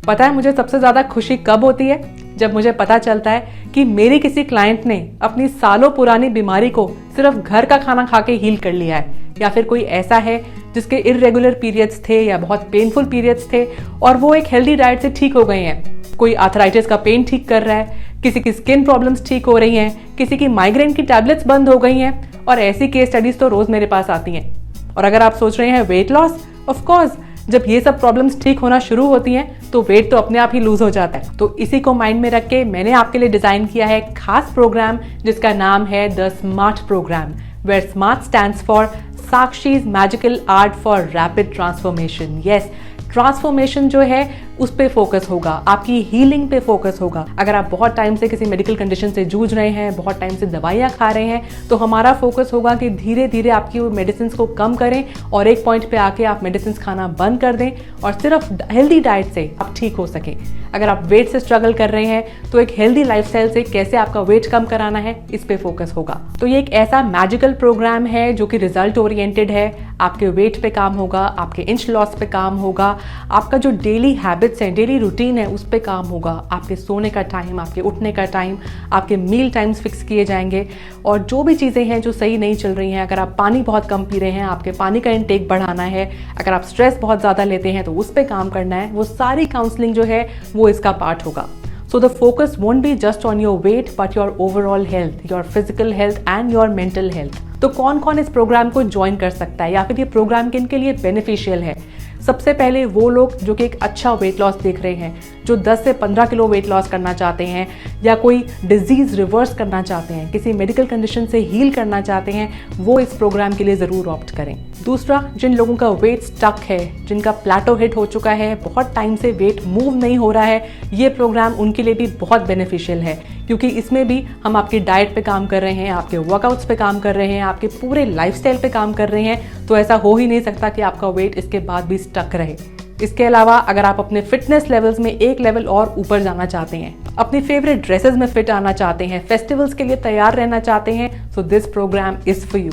पता है मुझे सबसे ज़्यादा खुशी कब होती है? जब मुझे पता चलता है कि मेरी किसी क्लाइंट ने अपनी सालों पुरानी बीमारी को सिर्फ घर का खाना खा के हील कर लिया है, या फिर कोई ऐसा है जिसके इर्रेगुलर पीरियड्स थे या बहुत पेनफुल पीरियड्स थे और वो एक हेल्दी डाइट से ठीक हो गए हैं। कोई आर्थराइटिस का पेन ठीक कर रहा है, किसी की स्किन प्रॉब्लम्स ठीक हो रही हैं, किसी की माइग्रेन की टैबलेट्स बंद हो गई हैं, और ऐसी केस स्टडीज तो रोज मेरे पास आती हैं। और अगर आप सोच रहे हैं वेट लॉस, ऑफ कोर्स जब ये सब प्रॉब्लम्स ठीक होना शुरू होती हैं तो वेट तो अपने आप ही लूज हो जाता है। तो इसी को माइंड में रख के मैंने आपके लिए डिजाइन किया है खास प्रोग्राम जिसका नाम है the smart program, where smart stands for Sakshi's magical art for rapid transformation. Yes, transformation जो है उस पे फोकस होगा, आपकी हीलिंग पे फोकस होगा। अगर आप बहुत टाइम से किसी मेडिकल कंडीशन से जूझ रहे हैं, बहुत टाइम से दवाइयाँ खा रहे हैं, तो हमारा फोकस होगा कि धीरे धीरे आपकी वो मेडिसिन को कम करें और एक पॉइंट पे आके आप मेडिसिन खाना बंद कर दें और सिर्फ हेल्दी डाइट से आप ठीक हो सकें। अगर आप वेट से स्ट्रगल कर रहे हैं तो एक हेल्दी लाइफस्टाइल से कैसे आपका वेट कम कराना है इस पे फोकस होगा। तो ये एक ऐसा मैजिकल प्रोग्राम है जो कि रिजल्ट ओरिएंटेड है। आपके वेट पे काम होगा, आपके इंच लॉस पे काम होगा, आपका जो डेली हैबिट्स हैं, डेली रूटीन है उस पे काम होगा, आपके सोने का टाइम, आपके उठने का टाइम, आपके मील टाइम्स फिक्स किए जाएंगे, और जो भी चीज़ें हैं जो सही नहीं चल रही हैं, अगर आप पानी बहुत कम पी रहे हैं, आपके पानी का इंटेक बढ़ाना है, अगर आप स्ट्रेस बहुत ज़्यादा लेते हैं तो उस पर काम करना है, वो सारी काउंसलिंग जो है वो इसका पार्ट होगा। So the focus won't be just on your weight but your overall health, your physical health and your mental health। तो कौन कौन इस प्रोग्राम को ज्वाइन कर सकता है या फिर ये प्रोग्राम किन के लिए बेनिफिशियल है? सबसे पहले वो लोग जो कि एक अच्छा वेट लॉस देख रहे हैं, जो 10 से 15 किलो वेट लॉस करना चाहते हैं या कोई डिजीज़ रिवर्स करना चाहते हैं, किसी मेडिकल कंडीशन से हील करना चाहते हैं, वो इस प्रोग्राम के लिए ज़रूर ऑप्ट करें। दूसरा, जिन लोगों का वेट स्टक है, जिनका प्लेटो हिट हो चुका है, बहुत टाइम से वेट मूव नहीं हो रहा है, ये प्रोग्राम उनके लिए भी बहुत बेनिफिशियल है, क्योंकि इसमें भी हम आपकी डाइट पे काम कर रहे हैं, आपके वर्कआउट्स पे काम कर रहे हैं, आपके पूरे लाइफस्टाइल पे काम कर रहे हैं। तो ऐसा हो ही नहीं सकता कि आपका वेट इसके बाद भी स्टक रहे। इसके अलावा अगर आप अपने फिटनेस लेवल्स में एक लेवल और ऊपर जाना चाहते हैं, अपनी फेवरेट ड्रेसेस में फिट आना चाहते हैं, फेस्टिवल्स के लिए तैयार रहना चाहते हैं, so this programme is for you.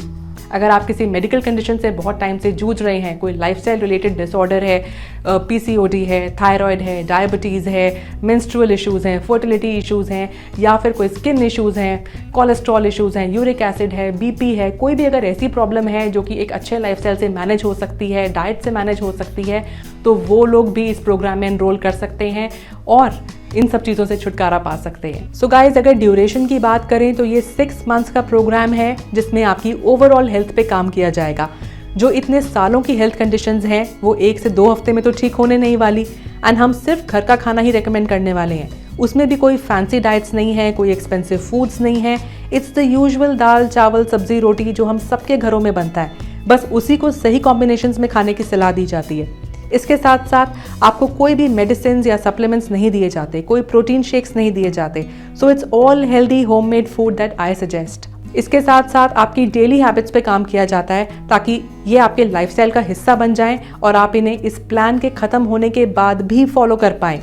अगर आप किसी मेडिकल कंडीशन से बहुत टाइम से जूझ रहे हैं, कोई लाइफस्टाइल रिलेटेड डिसऑर्डर है, पीसीओडी है, थायराइड है, डायबिटीज़ है, मेंस्ट्रुअल इश्यूज़ हैं, फर्टिलिटी इश्यूज़ हैं, या फिर कोई स्किन इश्यूज़ हैं, कोलेस्ट्रॉल इश्यूज़ हैं, यूरिक एसिड है, बीपी है, कोई भी अगर ऐसी प्रॉब्लम है जो कि एक अच्छे लाइफस्टाइल से मैनेज हो सकती है, डाइट से मैनेज हो सकती है, तो वो लोग भी इस प्रोग्राम में एनरोल कर सकते हैं और इन सब चीज़ों से छुटकारा पा सकते हैं। सो गाइज, अगर ड्यूरेशन की बात करें तो ये 6 मंथ्स का प्रोग्राम है जिसमें आपकी ओवरऑल हेल्थ पे काम किया जाएगा। जो इतने सालों की हेल्थ कंडीशंस हैं वो 1 से 2 हफ्ते में तो ठीक होने नहीं वाली, एंड हम सिर्फ घर का खाना ही रेकमेंड करने वाले हैं। उसमें भी कोई फैंसी डाइट्स नहीं है, कोई एक्सपेंसिव फूड्स नहीं है। इट्स द यूजुअल दाल चावल सब्जी रोटी जो हम सबके घरों में बनता है, बस उसी को सही कॉम्बिनेशंस में खाने की सलाह दी जाती है। इसके साथ साथ आपको कोई भी मेडिसिन या सप्लीमेंट्स नहीं दिए जाते, कोई प्रोटीन शेक्स नहीं दिए जाते। So it's all healthy homemade food that I suggest. इसके साथ साथ आपकी डेली हैबिट्स पे काम किया जाता है ताकि ये आपके लाइफस्टाइल का हिस्सा बन जाएं और आप इन्हें इस प्लान के ख़त्म होने के बाद भी फॉलो कर पाएं।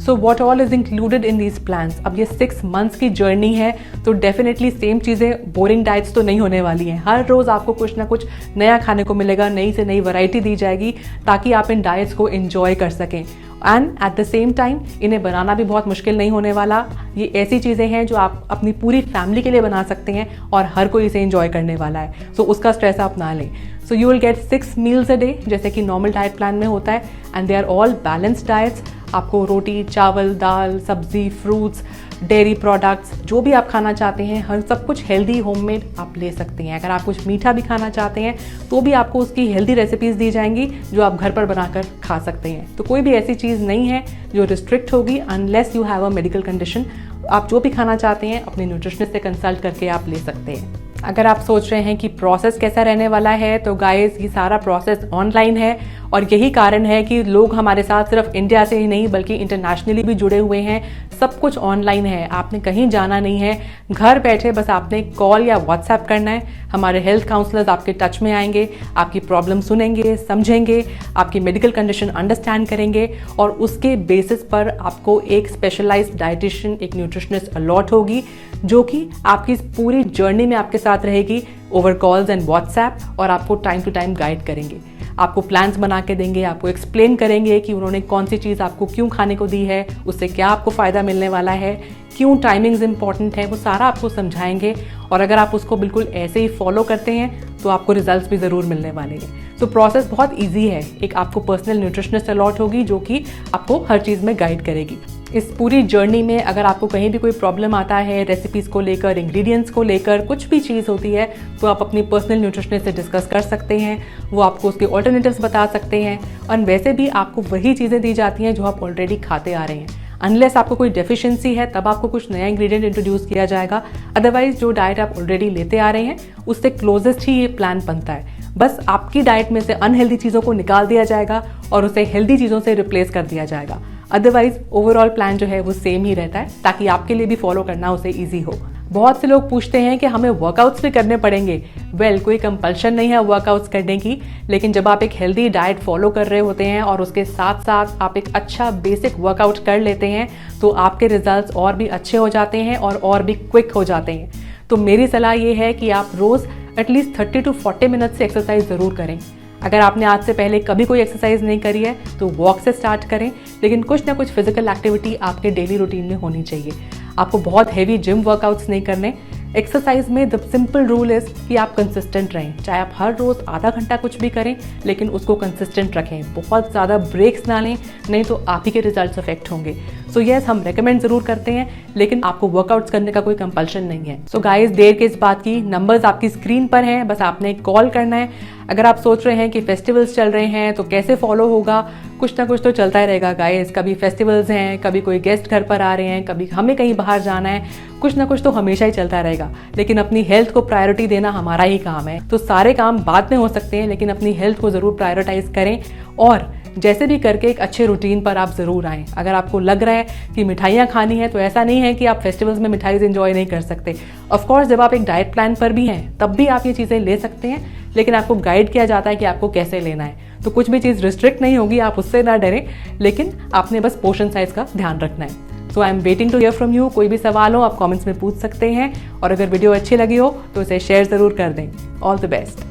So what all is included in these plans? अब ये 6 मंथ्स की जर्नी है तो डेफिनेटली सेम चीज़ें, बोरिंग डाइट्स तो नहीं होने वाली हैं। हर रोज़ आपको कुछ ना कुछ नया खाने को मिलेगा, नई से नई वैरायटी दी जाएगी ताकि आप इन डाइट्स को एंजॉय कर सकें। And at the same time इन्हें बनाना भी बहुत मुश्किल नहीं होने वाला। ये ऐसी चीज़ें हैं जो आप अपनी पूरी फैमिली के लिए बना सकते हैं और हर कोई इसे एंजॉय करने वाला है। सो उसका स्ट्रेस आप ना लें। So you will get 6 meals a day जैसे कि नॉर्मल डाइट प्लान में होता है, and they are all balanced diets. आपको रोटी, चावल, दाल, सब्जी, फ्रूट्स, डेयरी प्रोडक्ट्स, जो भी आप खाना चाहते हैं, हर सब कुछ हेल्दी होममेड आप ले सकते हैं। अगर आप कुछ मीठा भी खाना चाहते हैं तो भी आपको उसकी हेल्दी रेसिपीज़ दी जाएंगी जो आप घर पर बनाकर खा सकते हैं। तो कोई भी ऐसी चीज़ नहीं है जो रिस्ट्रिक्ट होगी unless you have a medical condition. आप जो भी खाना चाहते हैं अपने न्यूट्रिशनिस्ट से कंसल्ट करके आप ले सकते हैं। अगर आप सोच रहे हैं कि प्रोसेस कैसा रहने वाला है, तो गाइस ये सारा प्रोसेस ऑनलाइन है और यही कारण है कि लोग हमारे साथ सिर्फ इंडिया से ही नहीं बल्कि इंटरनेशनली भी जुड़े हुए हैं। सब कुछ ऑनलाइन है, आपने कहीं जाना नहीं है। घर बैठे बस आपने कॉल या व्हाट्सएप करना है। हमारे हेल्थ काउंसलर्स आपके टच में आएंगे, आपकी प्रॉब्लम सुनेंगे, समझेंगे, आपकी मेडिकल कंडीशन अंडरस्टैंड करेंगे और उसके बेसिस पर आपको एक स्पेशलाइज्ड डाइटिशियन, एक न्यूट्रिशनिस्ट अलॉट होगी जो कि आपकी इस पूरी जर्नी में आपके साथ रहेगी ओवर कॉल्स एंड व्हाट्सएप और आपको टाइम टू टाइम गाइड करेंगे। आपको प्लान्स बना के देंगे, आपको एक्सप्लेन करेंगे कि उन्होंने कौन सी चीज़ आपको क्यों खाने को दी है, उससे क्या आपको फ़ायदा मिलने वाला है, क्यों टाइमिंग्स इंपॉर्टेंट है, वो सारा आपको समझाएंगे। और अगर आप उसको बिल्कुल ऐसे ही फॉलो करते हैं तो आपको रिजल्ट्स भी ज़रूर मिलने वाले हैं। तो प्रोसेस बहुत ईजी है। एक आपको पर्सनल न्यूट्रिशनिस्ट अलॉट होगी जो कि आपको हर चीज़ में गाइड करेगी। इस पूरी जर्नी में अगर आपको कहीं भी कोई प्रॉब्लम आता है रेसिपीज़ को लेकर, इंग्रेडिएंट्स को लेकर, कुछ भी चीज़ होती है, तो आप अपनी पर्सनल न्यूट्रिशनिस्ट से डिस्कस कर सकते हैं। वो आपको उसके ऑल्टरनेटिव्स बता सकते हैं। और वैसे भी आपको वही चीज़ें दी जाती हैं जो आप ऑलरेडी खाते आ रहे हैं। अनलेस आपको कोई डेफिशिएंसी है तब आपको कुछ नया इंग्रेडिएंट इंट्रोड्यूस किया जाएगा। अदरवाइज जो डाइट आप ऑलरेडी लेते आ रहे हैं उससे क्लोजेस्ट ही ये प्लान बनता है। बस आपकी डाइट में से अनहेल्दी चीज़ों को निकाल दिया जाएगा और उसे हेल्दी चीज़ों से रिप्लेस कर दिया जाएगा। अदरवाइज ओवरऑल प्लान जो है वो सेम ही रहता है, ताकि आपके लिए भी फॉलो करना उसे ईजी हो। बहुत से लोग पूछते हैं कि हमें वर्कआउट्स भी करने पड़ेंगे। कोई कंपल्शन नहीं है वर्कआउट्स करने की, लेकिन जब आप एक हेल्दी डाइट फॉलो कर रहे होते हैं और उसके साथ साथ आप एक अच्छा बेसिक वर्कआउट कर लेते हैं तो आपके रिजल्ट्स और भी अच्छे हो जाते हैं और भी क्विक हो जाते हैं। तो मेरी सलाह ये है कि आप रोज़ एटलीस्ट 30 to 40 मिनट से एक्सरसाइज ज़रूर करें। अगर आपने आज से पहले कभी कोई एक्सरसाइज नहीं करी है तो वॉक से स्टार्ट करें, लेकिन कुछ ना कुछ फिजिकल एक्टिविटी आपके डेली रूटीन में होनी चाहिए। आपको बहुत हैवी जिम वर्कआउट्स नहीं करने। एक्सरसाइज में द सिंपल रूल इज़ कि आप कंसिस्टेंट रहें। चाहे आप हर रोज़ आधा घंटा कुछ भी करें, लेकिन उसको कंसिस्टेंट रखें। बहुत ज़्यादा ब्रेक्स ना लें, नहीं तो आप ही के रिजल्ट्स अफेक्ट होंगे। सो यस, हम रेकमेंड ज़रूर करते हैं, लेकिन आपको वर्कआउट्स करने का कोई कंपल्शन नहीं है। सो गाइस, देर के इस बात की, नंबर्स आपकी स्क्रीन पर हैं, बस आपने कॉल करना है। अगर आप सोच रहे हैं कि फेस्टिवल्स चल रहे हैं तो कैसे फॉलो होगा, कुछ ना कुछ तो चलता ही रहेगा गाइस। कभी फेस्टिवल्स हैं, कभी कोई गेस्ट घर पर आ रहे हैं, कभी हमें कहीं बाहर जाना है, कुछ ना कुछ तो हमेशा ही चलता रहेगा। लेकिन अपनी हेल्थ को प्रायोरिटी देना हमारा ही काम है। तो सारे काम बाद में हो सकते हैं, लेकिन अपनी हेल्थ को ज़रूर प्रायोरिटाइज करें और जैसे भी करके एक अच्छे रूटीन पर आप ज़रूर आएँ। अगर आपको लग रहा है कि मिठाइयाँ खानी है तो ऐसा नहीं है कि आप फेस्टिवल्स में मिठाई एंजॉय नहीं कर सकते। ऑफकोर्स जब आप एक डाइट प्लान पर भी हैं तब भी आप ये चीज़ें ले सकते हैं, लेकिन आपको गाइड किया जाता है कि आपको कैसे लेना है। तो कुछ भी चीज़ रिस्ट्रिक्ट नहीं होगी, आप उससे ना डरें, लेकिन आपने बस पोर्शन साइज का ध्यान रखना है। So I am waiting to hear from you. कोई भी सवाल हो आप कमेंट्स में पूछ सकते हैं, और अगर वीडियो अच्छी लगी हो तो इसे शेयर ज़रूर कर दें। All the best.